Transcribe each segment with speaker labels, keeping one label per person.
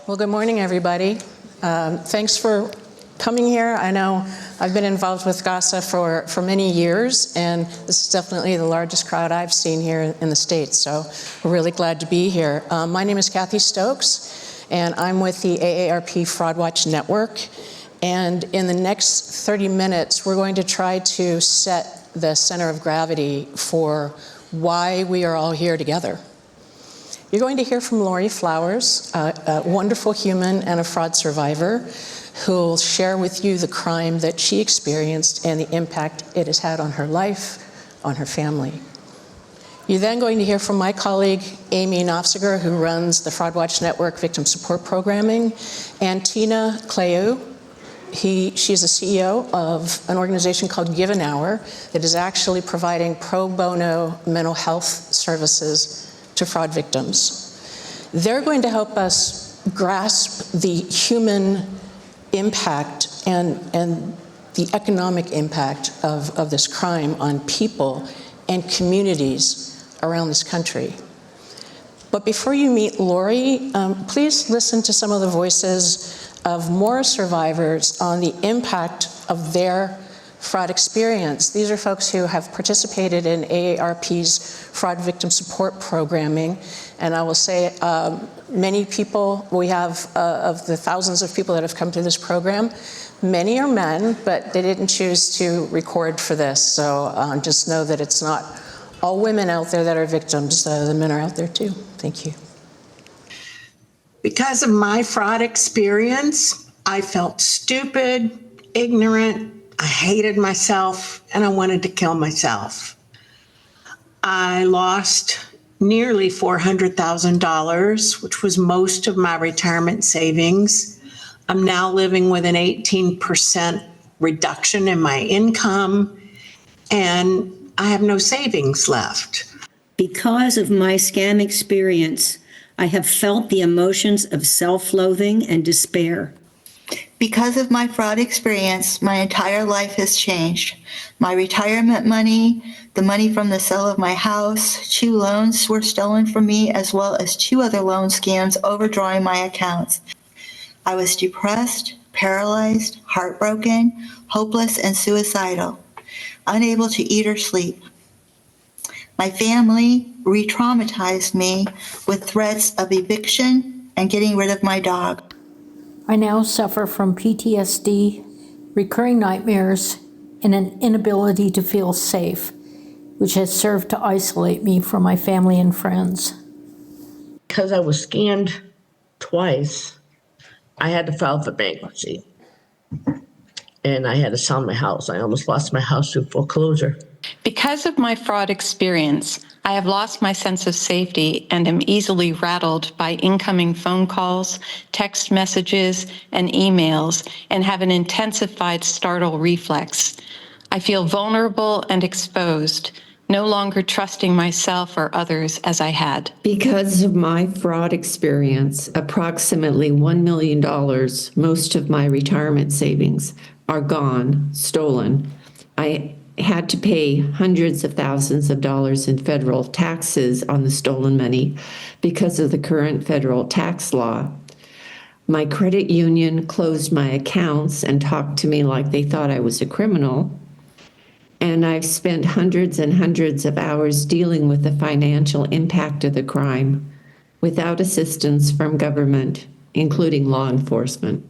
Speaker 1: Well, good morning, everybody. Thanks for coming here. I know I've been involved with GASA for many years, and this is definitely the largest crowd I've seen here in the States, so we're really glad to be here. My name is Kathy Stokes, and I'm with the AARP Fraud Watch Network, and in the next 30 minutes, we're going to try to set the center of gravity for why we are all here together. You're going to hear from Lori Flowers, a wonderful human and a fraud survivor, who will share with you the crime that she experienced and the impact it has had on her life, on her family. You're then going to hear from my colleague, Amy Nofziger, who runs the Fraud Watch Network Victim Support Programming, and Trina, Clayeux. She's the CEO of an organization called Give an Hour that is actually providing pro bono mental health services to fraud victims. They're going to help us grasp the human impact and the economic impact of this crime on people and communities around this country. But before you meet Lori, please listen to some of the voices of more survivors on the impact of their fraud experience. These are folks who have participated in AARP's fraud victim support programming. And I will say many people, we have of the thousands of people that have come through this program, many are men, but they didn't choose to record for this. So just know that it's not all women out there that are victims. The men are out there too. Thank you.
Speaker 2: Because of my fraud experience, I felt stupid, ignorant, I hated myself, and I wanted to kill myself. I lost nearly $400,000, which was most of my retirement savings. I'm now living with an 18% reduction in my income, and I have no savings left.
Speaker 3: Because of my scam experience, I have felt the emotions of self-loathing and despair.
Speaker 4: Because of my fraud experience, my entire life has changed. My retirement money, the money from the sale of my house, 2 loans were stolen from me, as well as 2 other loan scams overdrawing my accounts. I was depressed, paralyzed, heartbroken, hopeless, and suicidal, unable to eat or sleep. My family re-traumatized me with threats of eviction and getting rid of my dog.
Speaker 5: I now suffer from PTSD, recurring nightmares, and an inability to feel safe, which has served to isolate me from my family and friends.
Speaker 6: Because I was scammed twice, I had to file for bankruptcy. And I had to sell my house. I almost lost my house through foreclosure.
Speaker 7: Because of my fraud experience, I have lost my sense of safety and am easily rattled by incoming phone calls, text messages, and emails, and have an intensified startle reflex. I feel vulnerable and exposed, no longer trusting myself or others as I had.
Speaker 8: Because of my fraud experience, approximately $1 million, most of my retirement savings, are gone, stolen. I had to pay hundreds of thousands of dollars in federal taxes on the stolen money because of the current federal tax law. My credit union closed my accounts and talked to me like they thought I was a criminal. And I've spent hundreds and hundreds of hours dealing with the financial impact of the crime without assistance from government, including law enforcement.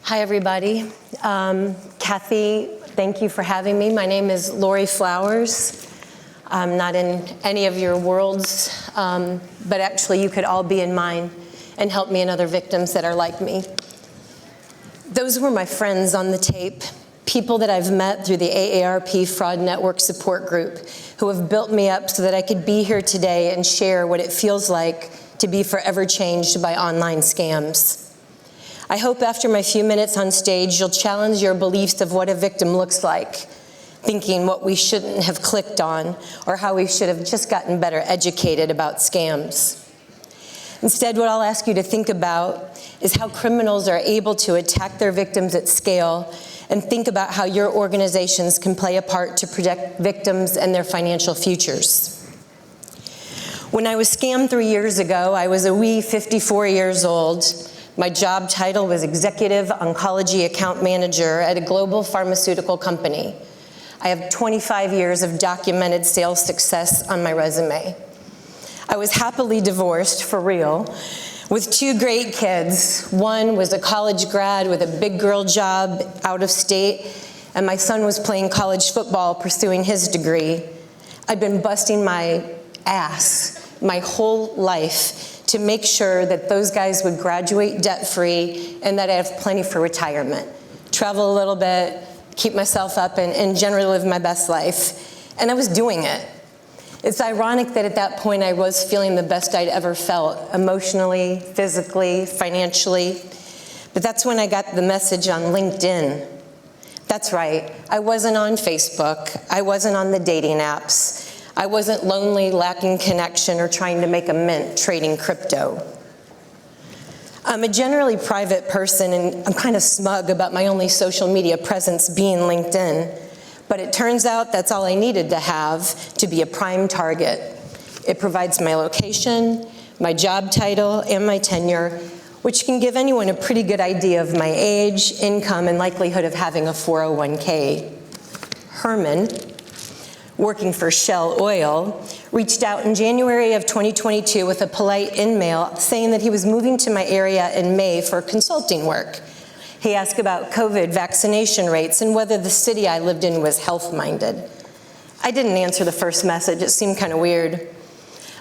Speaker 9: Hi, everybody. Kathy, thank you for having me. My name is Lori Flowers. I'm not in any of your worlds, but actually you could all be in mine and help me and other victims that are like me. Those were my friends on the tape, people that I've met through the AARP Fraud Network Support Group, who have built me up so that I could be here today and share what it feels like to be forever changed by online scams. I hope after my few minutes on stage, you'll challenge your beliefs of what a victim looks like, thinking what we shouldn't have clicked on or how we should have just gotten better educated about scams. Instead, what I'll ask you to think about is how criminals are able to attack their victims at scale and think about how your organizations can play a part to protect victims and their financial futures. When I was scammed 3 years ago, I was a wee 54 years old. My job title was Executive Oncology Account Manager at a global pharmaceutical company. I have 25 years of documented sales success on my resume. I was happily divorced, for real, with 2 great kids. One was a college grad with a big girl job out of state, and my son was playing college football pursuing his degree. I'd been busting my ass my whole life to make sure that those guys would graduate debt-free and that I have plenty for retirement. Travel a little bit, keep myself up, and generally live my best life. And I was doing it. It's ironic that at that point I was feeling the best I'd ever felt, emotionally, physically, financially. But that's when I got the message on LinkedIn. That's right, I wasn't on Facebook. I wasn't on the dating apps. I wasn't lonely, lacking connection, or trying to make a mint trading crypto. I'm a generally private person, and I'm kind of smug about my only social media presence being LinkedIn. But it turns out that's all I needed to have to be a prime target. It provides my location, my job title, and my tenure, which can give anyone a pretty good idea of my age, income, and likelihood of having a 401k. Herman, working for Shell Oil, reached out in January of 2022 with a polite in-mail saying that he was moving to my area in May for consulting work. He asked about COVID vaccination rates and whether the city I lived in was health-minded. I didn't answer the first message. It seemed kind of weird.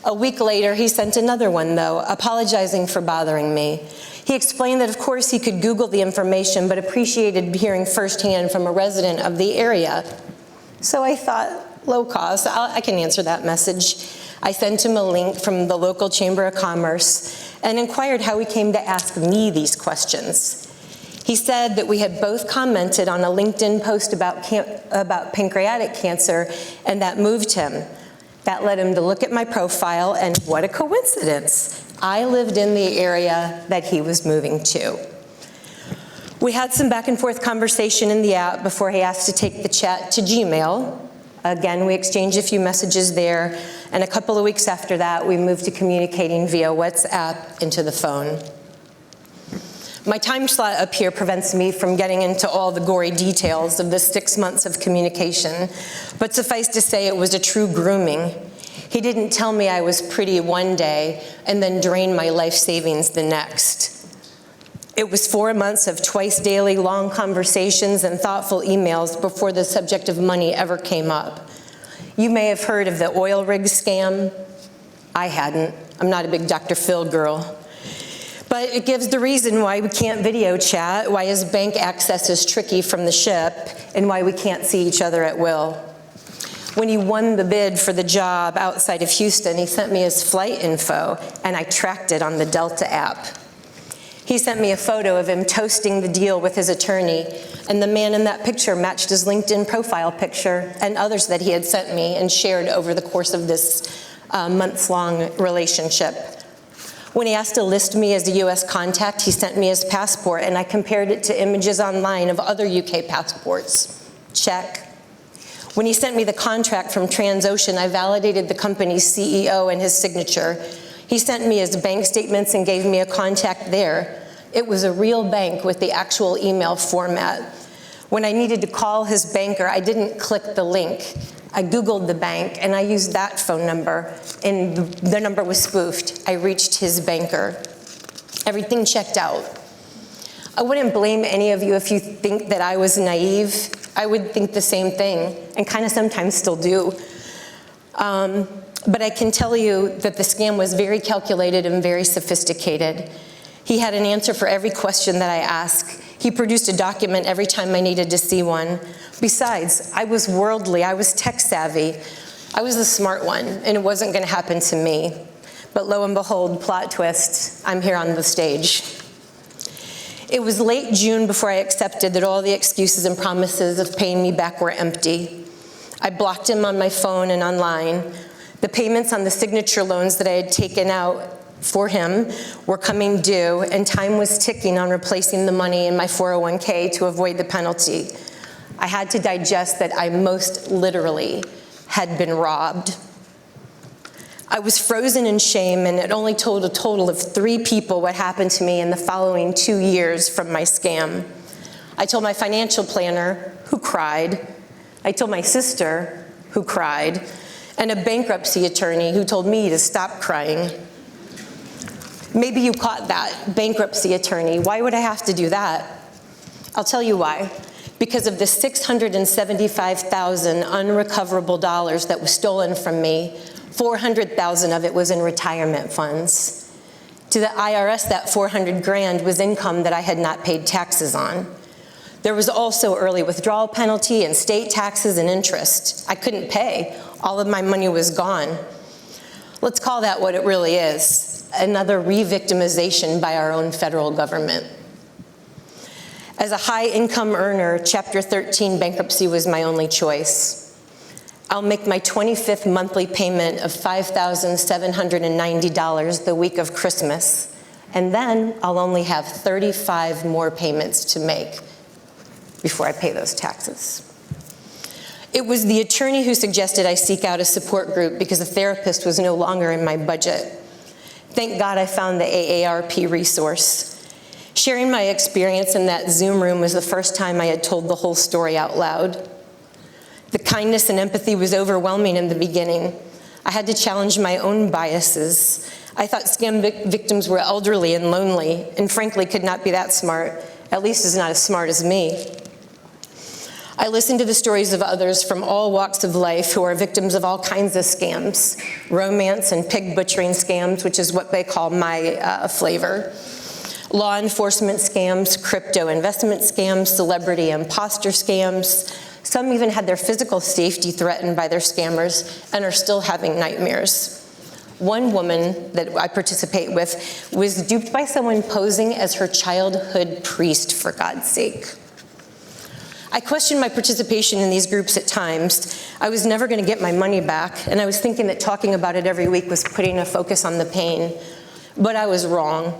Speaker 9: A week later, he sent another one, though, apologizing for bothering me. He explained that, of course, he could Google the information, but appreciated hearing firsthand from a resident of the area. So I thought, low cost, I can answer that message. I sent him a link from the local Chamber of Commerce and inquired how he came to ask me these questions. He said that we had both commented on a LinkedIn post about pancreatic cancer, and that moved him. That led him to look at my profile, and what a coincidence. I lived in the area that he was moving to. We had some back and forth conversation in the app before he asked to take the chat to Gmail. Again, we exchanged a few messages there, and a couple of weeks after that, we moved to communicating via WhatsApp into the phone. My time slot up here prevents me from getting into all the gory details of the 6 months of communication, but suffice to say it was a true grooming. He didn't tell me I was pretty one day and then drain my life savings the next. It was 4 months of twice daily long conversations and thoughtful emails before the subject of money ever came up. You may have heard of the oil rig scam. I hadn't. I'm not a big Dr. Phil girl. But it gives the reason why we can't video chat, why his bank access is tricky from the ship, and why we can't see each other at will. When he won the bid for the job outside of Houston, he sent me his flight info, and I tracked it on the Delta app. He sent me a photo of him toasting the deal with his attorney, and the man in that picture matched his LinkedIn profile picture and others that he had sent me and shared over the course of this months-long relationship. When he asked to list me as a U.S. contact, he sent me his passport, and I compared it to images online of other UK passports. Check. When he sent me the contract from Transocean, I validated the company's CEO and his signature. He sent me his bank statements and gave me a contact there. It was a real bank with the actual email format. When I needed to call his banker, I didn't click the link. I Googled the bank, and I used that phone number, and the number was spoofed. I reached his banker. Everything checked out. I wouldn't blame any of you if you think that I was naive. I would think the same thing, and kind of sometimes still do. But I can tell you that the scam was very calculated and very sophisticated. He had an answer for every question that I asked. He produced a document every time I needed to see one. Besides, I was worldly, I was tech savvy. I was the smart one, and it wasn't going to happen to me. But lo and behold, plot twist, I'm here on the stage. It was late June before I accepted that all the excuses and promises of paying me back were empty. I blocked him on my phone and online. The payments on the signature loans that I had taken out for him were coming due, and time was ticking on replacing the money in my 401k to avoid the penalty. I had to digest that I most literally had been robbed. I was frozen in shame, and it only told a total of 3 people what happened to me in the following 2 years from my scam. I told my financial planner, who cried. I told my sister, who cried, and a bankruptcy attorney who told me to stop crying. Maybe you caught that, bankruptcy attorney. Why would I have to do that? I'll tell you why. Because of the $675,000 unrecoverable dollars that was stolen from me, $400,000 of it was in retirement funds. To the IRS, that $400 grand was income that I had not paid taxes on. There was also early withdrawal penalty and state taxes and interest. I couldn't pay. All of my money was gone. Let's call that what it really is. Another re-victimization by our own federal government. As a high-income earner, Chapter 13 bankruptcy was my only choice. I'll make my 25th monthly payment of $5,790 the week of Christmas, and then I'll only have 35 more payments to make before I pay those taxes. It was the attorney who suggested I seek out a support group because a therapist was no longer in my budget. Thank God I found the AARP resource. Sharing my experience in that Zoom room was the first time I had told the whole story out loud. The kindness and empathy was overwhelming in the beginning. I had to challenge my own biases. I thought scam victims were elderly and lonely, and frankly could not be that smart, at least is not as smart as me. I listened to the stories of others from all walks of life who are victims of all kinds of scams, romance and pig butchering scams, which is what they call my flavor, law enforcement scams, crypto investment scams, celebrity imposter scams. Some even had their physical safety threatened by their scammers and are still having nightmares. One woman that I participate with was duped by someone posing as her childhood priest, for God's sake. I questioned my participation in these groups at times. I was never going to get my money back, and I was thinking that talking about it every week was putting a focus on the pain. But I was wrong.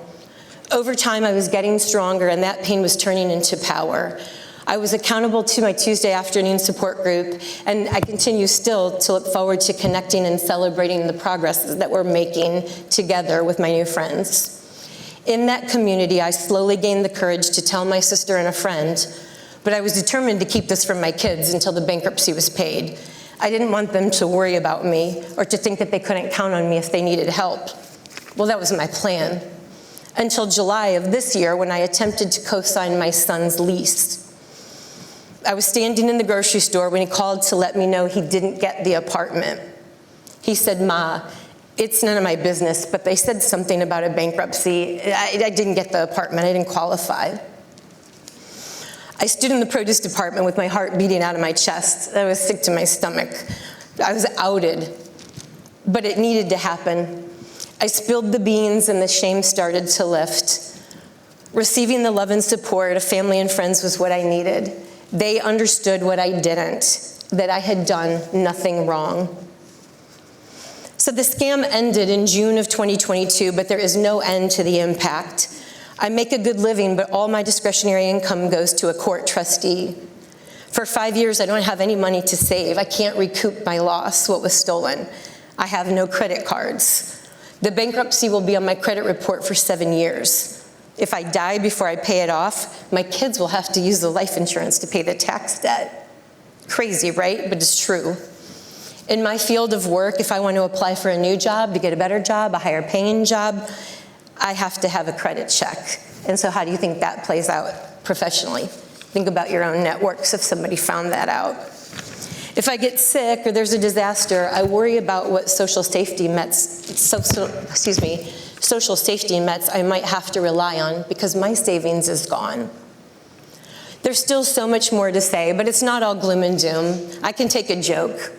Speaker 9: Over time, I was getting stronger, and that pain was turning into power. I was accountable to my Tuesday afternoon support group, and I continue still to look forward to connecting and celebrating the progress that we're making together with my new friends. In that community, I slowly gained the courage to tell my sister and a friend, but I was determined to keep this from my kids until the bankruptcy was paid. I didn't want them to worry about me or to think that they couldn't count on me if they needed help. Well, that was my plan. Until July of this year, when I attempted to co-sign my son's lease. I was standing in the grocery store when he called to let me know he didn't get the apartment. He said, "Ma, it's none of my business, but they said something about a bankruptcy. I didn't get the apartment, I didn't qualify." I stood in the produce department with my heart beating out of my chest. I was sick to my stomach. I was outed, but it needed to happen. I spilled the beans and the shame started to lift. Receiving the love and support of family and friends was what I needed. They understood what I didn't, that I had done nothing wrong. So the scam ended in June of 2022, but there is no end to the impact. I make a good living, but all my discretionary income goes to a court trustee. For 5 years, I don't have any money to save. I can't recoup my loss, what was stolen. I have no credit cards. The bankruptcy will be on my credit report for 7 years. If I die before I pay it off, my kids will have to use the life insurance to pay the tax debt. Crazy, right? But it's true. In my field of work, if I want to apply for a new job, to get a better job, a higher paying job, I have to have a credit check. And so how do you think that plays out professionally? Think about your own networks if somebody found that out. If I get sick or there's a disaster, I worry about what social safety nets I might have to rely on because my savings is gone. There's still so much more to say, but it's not all gloom and doom. I can take a joke.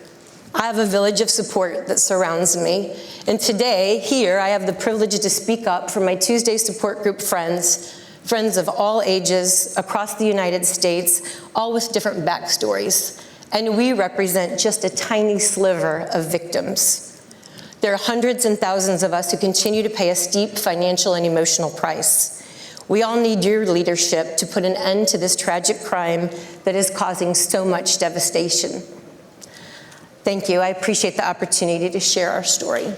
Speaker 9: I have a village of support that surrounds me. And today, here, I have the privilege to speak up for my Tuesday support group friends of all ages across the United States, all with different backstories. And we represent just a tiny sliver of victims. There are hundreds and thousands of us who continue to pay a steep financial and emotional price. We all need your leadership to put an end to this tragic crime that is causing so much devastation. Thank you. I appreciate the opportunity to share our story. Hey,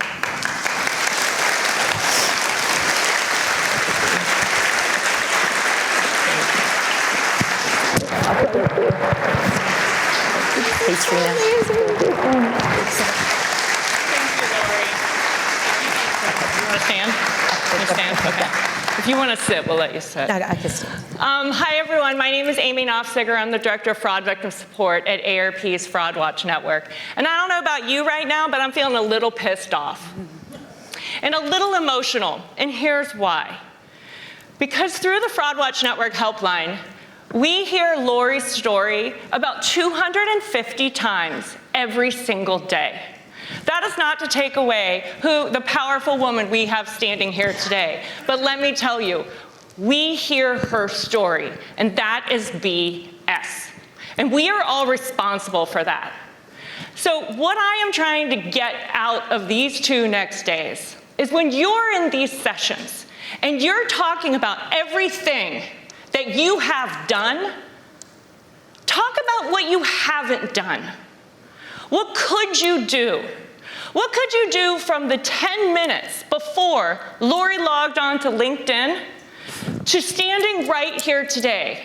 Speaker 9: Trina.
Speaker 10: You want to stand? Can you stand? Okay. If you want to sit, we'll let you sit.
Speaker 9: I can stand.
Speaker 10: Hi, everyone. My name is Amy Nofziger. I'm the Director of Fraud Victim Support at AARP's Fraud Watch Network. And I don't know about you right now, but I'm feeling a little pissed off and a little emotional. And here's why. Because through the Fraud Watch Network helpline, we hear Lori's story about 250 times every single day. That is not to take away the powerful woman we have standing here today. But let me tell you, we hear her story, and that is BS. And we are all responsible for that. So what I am trying to get out of these 2 next days is when you're in these sessions and you're talking about everything that you have done, talk about what you haven't done. What could you do? What could you do from the 10 minutes before Lori logged on to LinkedIn to standing right here today?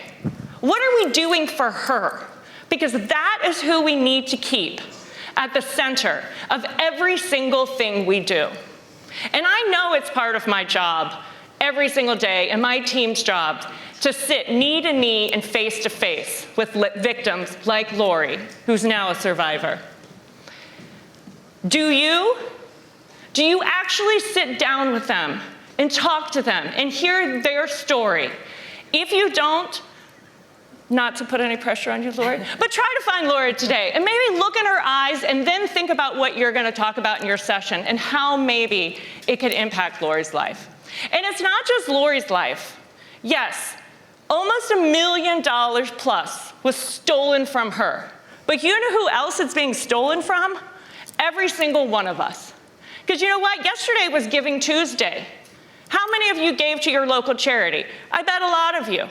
Speaker 10: What are we doing for her? Because that is who we need to keep at the center of every single thing we do. And I know it's part of my job every single day and my team's job to sit knee to knee and face to face with victims like Lori, who's now a survivor. Do you actually sit down with them and talk to them and hear their story? If you don't, not to put any pressure on you, Lori, but try to find Lori today and maybe look in her eyes and then think about what you're going to talk about in your session and how maybe it could impact Lori's life. And it's not just Lori's life. Yes, almost $1 million plus was stolen from her. But you know who else it's being stolen from? Every single one of us. Because you know what? Yesterday was Giving Tuesday. How many of you gave to your local charity? I bet a lot of you.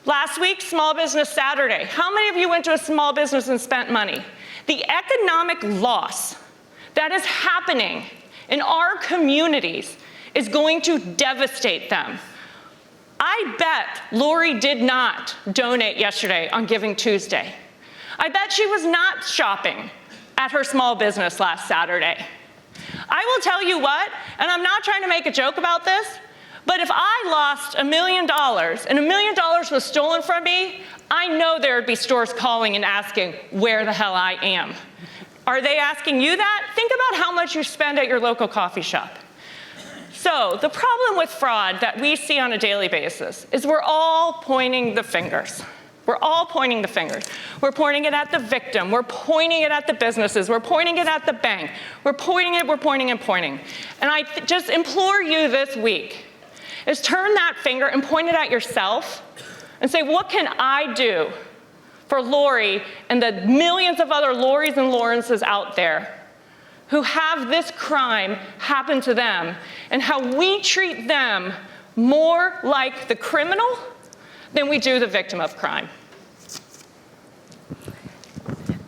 Speaker 10: Last week, Small Business Saturday. How many of you went to a small business and spent money? The economic loss that is happening in our communities is going to devastate them. I bet Lori did not donate yesterday on Giving Tuesday. I bet she was not shopping at her small business last Saturday. I will tell you what, and I'm not trying to make a joke about this, but if I lost $1 million and $1 million was stolen from me, I know there would be stores calling and asking where the hell I am. Are they asking you that? Think about how much you spend at your local coffee shop. So the problem with fraud that we see on a daily basis is we're all pointing the fingers. We're all pointing the fingers. We're pointing it at the victim. We're pointing it at the businesses. We're pointing it at the bank. We're pointing. And I just implore you this week is turn that finger and point it at yourself and say, what can I do for Lori and the millions of other Loris and Lawrences out there who have this crime happen to them, and how we treat them more like the criminal than we do the victim of crime.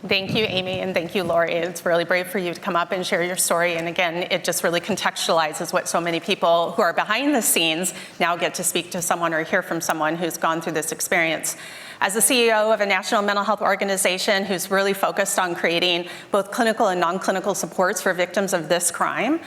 Speaker 11: Thank you, Amy, and thank you, Lori. It's really brave for you to come up and share your story. And again, it just really contextualizes what so many people who are behind the scenes now get to speak to someone or hear from someone who's gone through this experience. As the CEO of a national mental health organization who's really focused on creating both clinical and non-clinical supports for victims of this crime,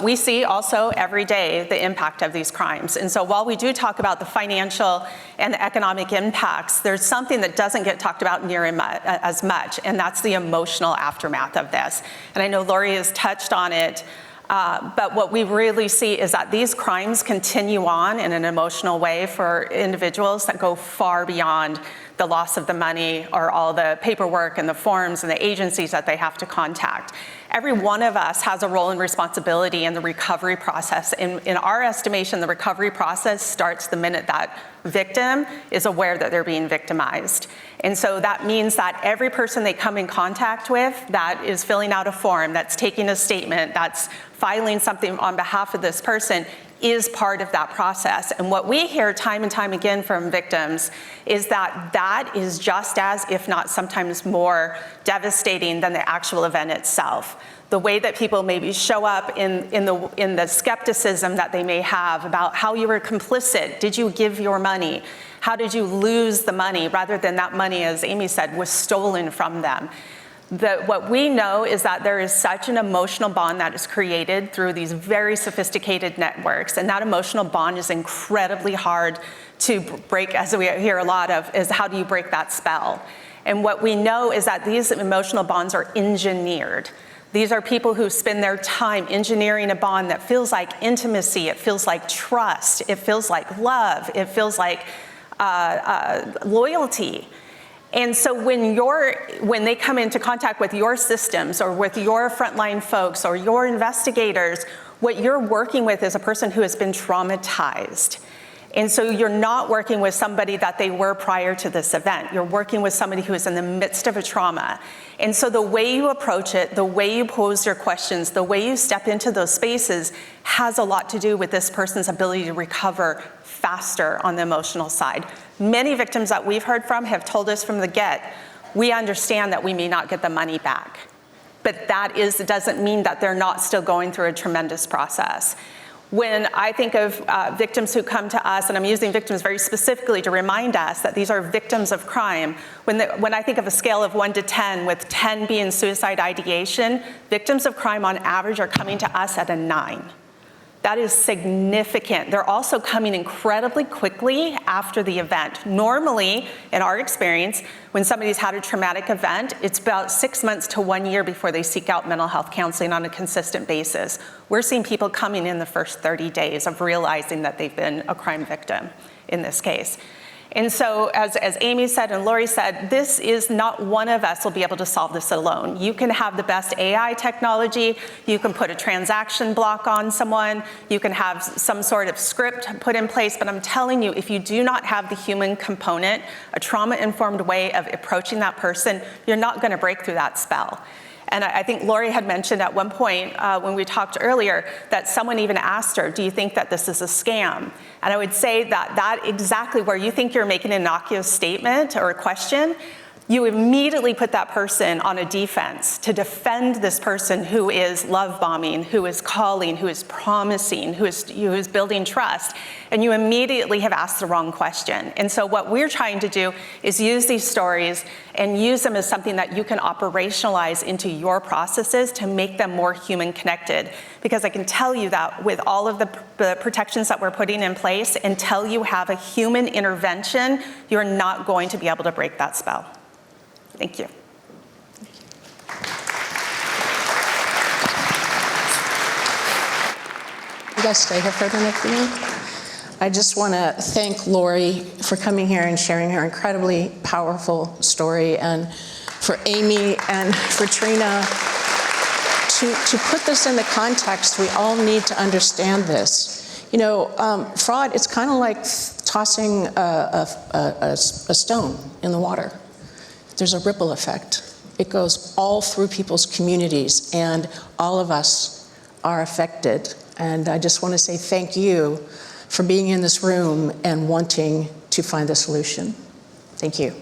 Speaker 11: we see also every day the impact of these crimes. And so while we do talk about the financial and the economic impacts, there's something that doesn't get talked about near as much, and that's the emotional aftermath of this. And I know Lori has touched on it, but what we really see is that these crimes continue on in an emotional way for individuals that go far beyond the loss of the money or all the paperwork and the forms and the agencies that they have to contact. every one of us has a role and responsibility in the recovery process. In our estimation, the recovery process starts the minute that victim is aware that they're being victimized. And so that means that every person they come in contact with that is filling out a form, that's taking a statement, that's filing something on behalf of this person is part of that process. And what we hear time and time again from victims is that that is just as, if not sometimes more, devastating than the actual event itself. The way that people maybe show up in the skepticism that they may have about how you were complicit. Did you give your money? How did you lose the money, rather than that money, as Amy said, was stolen from them? What we know is that there is such an emotional bond that is created through these very sophisticated networks, and that emotional bond is incredibly hard to break, as we hear a lot of, is how do you break that spell? And what we know is that these emotional bonds are engineered. These are people who spend their time engineering a bond that feels like intimacy, it feels like trust, it feels like love, it feels like loyalty. And so when they come into contact with your systems or with your frontline folks or your investigators, what you're working with is a person who has been traumatized. And so you're not working with somebody that they were prior to this event. You're working with somebody who is in the midst of a trauma. And so the way you approach it, the way you pose your questions, the way you step into those spaces has a lot to do with this person's ability to recover faster on the emotional side. Many victims that we've heard from have told us from the get, we understand that we may not get the money back. But it doesn't mean that they're not still going through a tremendous process. When I think of victims who come to us, and I'm using victims very specifically to remind us that these are victims of crime, when I think of a scale of 1 to 10, with 10 being suicide ideation, victims of crime on average are coming to us at a 9. That is significant. They're also coming incredibly quickly after the event. Normally, in our experience, when somebody's had a traumatic event, it's about 6 months to 1 year before they seek out mental health counseling on a consistent basis. We're seeing people coming in the first 30 days of realizing that they've been a crime victim in this case. And so, as Amy said and Lori said, this is not one of us will be able to solve this alone. You can have the best AI technology, you can put a transaction block on someone, you can have some sort of script put in place, but I'm telling you, if you do not have the human component, a trauma-informed way of approaching that person, you're not gonna break through that spell. And I think Lori had mentioned at one point when we talked earlier that someone even asked her, do you think that this is a scam? And I would say that exactly where you think you're making an innocuous statement or a question, you immediately put that person on a defense to defend this person who is love bombing, who is calling, who is promising, who is building trust, and you immediately have asked the wrong question. And so what we're trying to do is use these stories and use them as something that you can operationalize into your processes to make them more human connected. Because I can tell you that with all of the protections that we're putting in place, until you have a human intervention, you're not going to be able to break that spell. Thank you.
Speaker 1: You guys stay here for a minute, for me? I just want to thank Lori for coming here and sharing her incredibly powerful story, and for Amy and for Trina to put this in the context. We all need to understand this. You know, fraud, it's kind of like tossing a stone in the water. There's a ripple effect. It goes all through people's communities, and all of us are affected. And I just want to say thank you for being in this room and wanting to find a solution. Thank you.